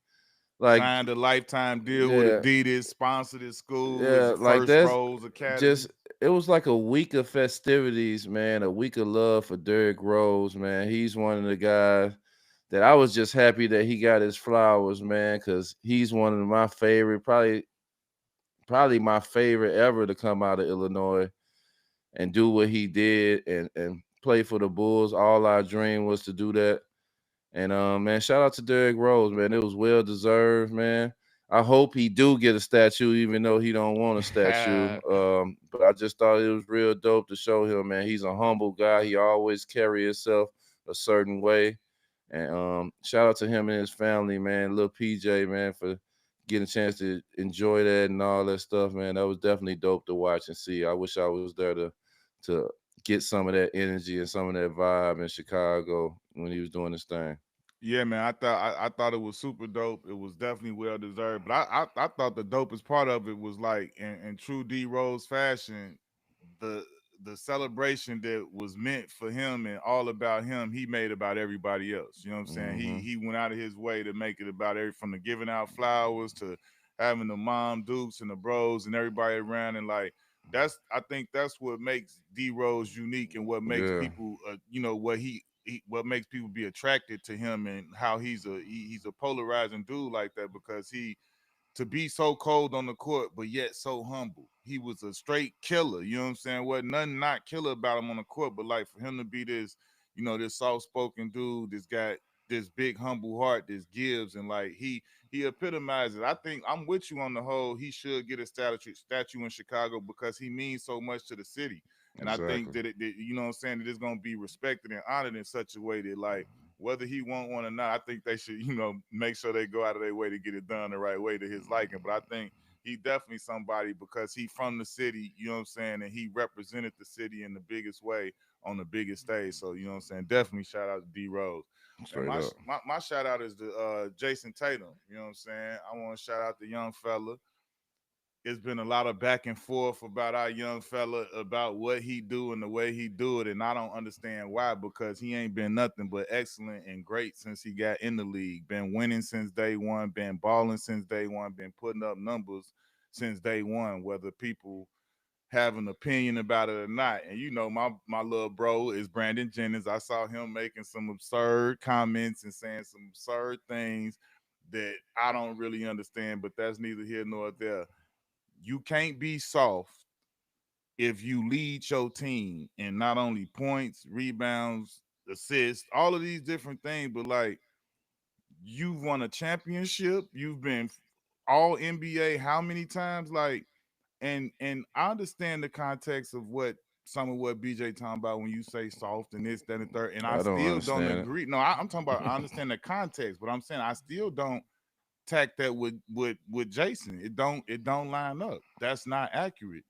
Like, Signed a lifetime deal with yeah, Adidas, sponsored his school as yeah, the like First that's Rose Academy. just it was like a week of festivities, man, a week of love for Derrick Rose, man. He's one of the guys that I was just happy that he got his flowers, man, because he's one of my favorite, probably my favorite ever to come out of Illinois and do what he did and play for the Bulls. All our dream was to do that. And man, shout out to Derrick Rose, man. It was well deserved, man. I hope he do get a statue, even though he don't want a statue. But I just thought it was real dope to show him, man. He's a humble guy. He always carry himself a certain way. And shout out to him and his family, man. Little PJ, man, for getting a chance to enjoy that and all that stuff, man. That was definitely dope to watch and see. I wish I was there to get some of that energy and some of that vibe in Chicago when he was doing his thing. Yeah, man. I thought it was super dope. It was definitely well deserved. But I thought the dopest part of it was like in true D Rose fashion, the the celebration that was meant for him and all about him, he made about everybody else. You know what I'm saying? Mm-hmm. He went out of his way to make it about every from the giving out flowers to having the mom dukes and the bros and everybody around and like I think that's what makes D Rose unique and what makes Yeah, people what makes people be attracted to him and how he's a polarizing dude like that because he to be so cold on the court, but yet so humble. He was a straight killer. You know what I'm saying? Wasn't nothing not killer about him on the court, but like for him to be this, this soft spoken dude, this guy, this big humble heart, this gives, and like he epitomizes. I think I'm with you on the whole. He should get a statue in Chicago because he means so much to the city. And I think exactly. that you know what I'm saying, that it's gonna be respected and honored in such a way that like whether he want one or not, I think they should, make sure they go out of their way to get it done the right way to his liking. But I think he definitely somebody because he from the city, you know what I'm saying, and he represented the city in the biggest way on the biggest stage. So, you know what I'm saying? Definitely shout out to D Rose. Man, Straight up. my shout out is to Jayson Tatum. You know what I'm saying? I want to shout out the young fella. It's been a lot of back and forth about our young fella about what he do and the way he do it, and I don't understand why because he ain't been nothing but excellent and great since he got in the league. Been winning since day one, been balling since day one, been putting up numbers since day one. Whether people have an opinion about it or not, and my little bro is Brandon Jennings. I saw him making some absurd comments and saying some absurd things that I don't really understand, but that's neither here nor there. You can't be soft if you lead your team in not only points, rebounds, assists, all of these different things, but like you've won a championship, you've been all NBA how many times? Like, and I understand the context of some of what BJ talking about when you say soft and this, that, and the third, and I I don't still don't understand agree. No, I'm talking about I understand the context, but I'm saying I still don't tack that with Jayson. It don't line up. That's not accurate.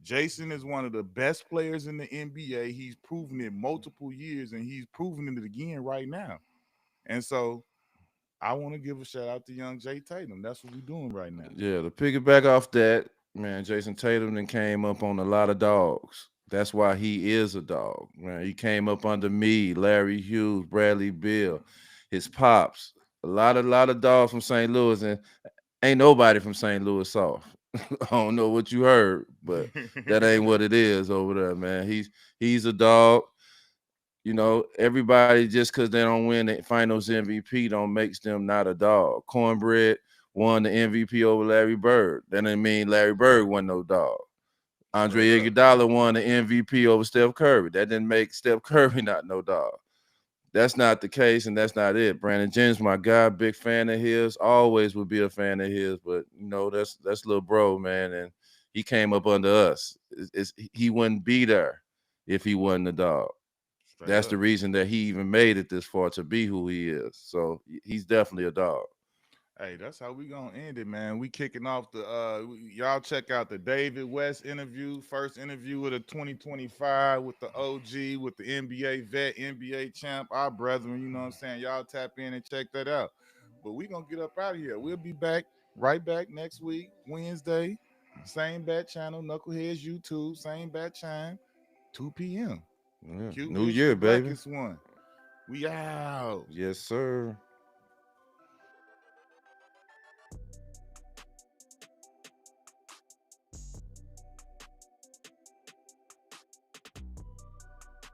Jayson is one of the best players in the NBA. He's proven it multiple years, and he's proving it again right now. And so I want to give a shout out to young Jay Tatum. That's what we're doing right now. Yeah, to piggyback off that, man, Jason Tatum then came up on a lot of dogs. That's why he is a dog, man. He came up under me, Larry Hughes, Bradley Bill, his pops, a lot of dogs from St. Louis, and ain't nobody from St. Louis soft. I don't know what you heard, but that ain't what it is over there, man. He's a dog. Everybody just because they don't win the Finals MVP don't makes them not a dog. Cornbread won the MVP over Larry Bird. That didn't mean Larry Bird wasn't no dog. Andre Straight up. Iguodala won the MVP over Steph Curry. That didn't make Steph Curry not no dog. That's not the case, and that's not it. Brandon Jennings, my guy, big fan of his. Always would be a fan of his, but that's little bro, man, and he came up under us. He wouldn't be there if he wasn't a dog. Straight That's up. the reason that he even made it this far to be who he is. So he's definitely a dog. Hey, that's how we gonna end it, man. We kicking off y'all check out the David West interview, first interview of the 2025 with the OG, with the NBA vet, NBA champ, our brethren, you know what I'm saying? Y'all tap in and check that out. But we gonna get up out of here. We'll be back right back next week, Wednesday, same bat channel, Knuckleheads YouTube, same bat time, 2 p.m. Yeah. Cuban New is the year, baby. blackest one. We out. Yes, sir.